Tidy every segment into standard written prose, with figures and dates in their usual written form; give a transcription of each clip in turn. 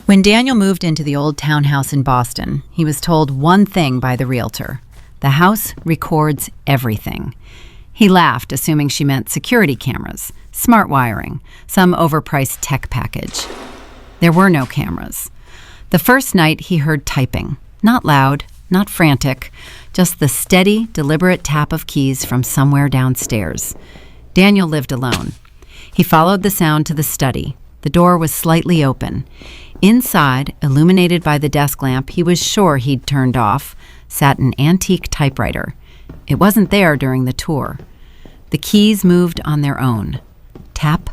When Daniel moved into the old townhouse in Boston, he was told one thing by the realtor: the house records everything. He laughed, assuming she meant security cameras, smart wiring, some overpriced tech package. There were no cameras. The first night he heard typing, not loud, not frantic, just the steady, deliberate tap of keys from somewhere downstairs. Daniel lived alone. He followed the sound to the study. The door was slightly open. Inside, illuminated by the desk lamp he was sure he'd turned off, sat an antique typewriter. It wasn't there during the tour. The keys moved on their own. Tap,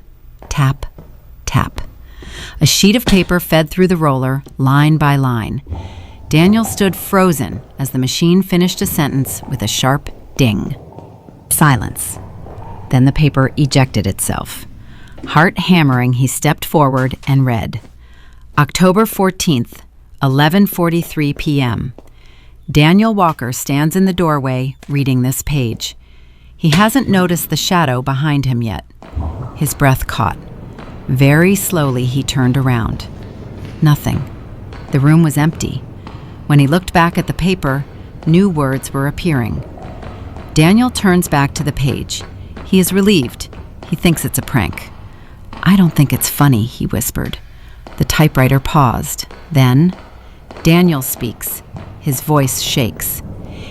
tap, tap. A sheet of paper fed through the roller, line by line. Daniel stood frozen as the machine finished a sentence with a sharp ding. Silence. Then the paper ejected itself. Heart hammering, he stepped forward and read. October 14th, 11:43 p.m. Daniel Walker stands in the doorway reading this page. He hasn't noticed the shadow behind him yet. His breath caught. Very slowly he turned around. Nothing. The room was empty. When he looked back at the paper, new words were appearing. Daniel turns back to the page. He is relieved. He thinks it's a prank. "I don't think it's funny," he whispered. The typewriter paused. Then, Daniel speaks. His voice shakes.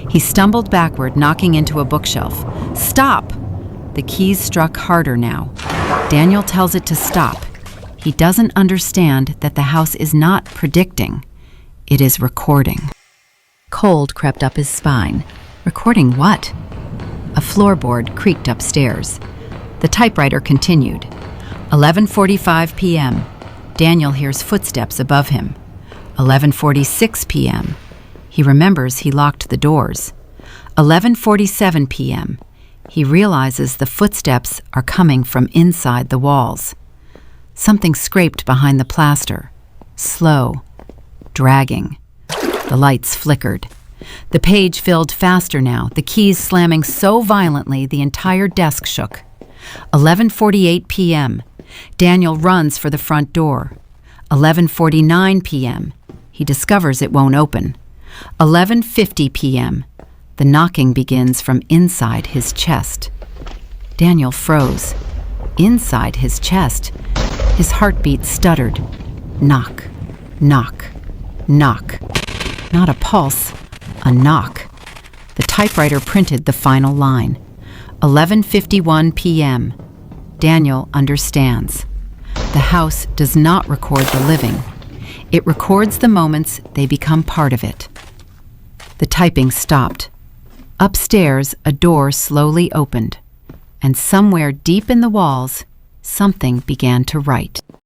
He stumbled backward, knocking into a bookshelf. "Stop!" The keys struck harder now. Daniel tells it to stop. He doesn't understand that the house is not predicting. It is recording. Cold crept up his spine. Recording what? A floorboard creaked upstairs. The typewriter continued. 11:45 p.m. Daniel hears footsteps above him. 11:46 p.m. He remembers he locked the doors. 11:47 p.m. He realizes the footsteps are coming from inside the walls. Something scraped behind the plaster. Slow. Dragging. The lights flickered. The page filled faster now, the keys slamming so violently the entire desk shook. 11:48 p.m. Daniel runs for the front door. 11:49 p.m. He discovers it won't open. 11:50 p.m. The knocking begins from inside his chest. Daniel froze. Inside his chest, his heartbeat stuttered. Knock, knock, knock. Not a pulse, a knock. The typewriter printed the final line. 11:51 p.m. Daniel understands. The house does not record the living. It records the moments they become part of it. The typing stopped. Upstairs, a door slowly opened, and somewhere deep in the walls, something began to write.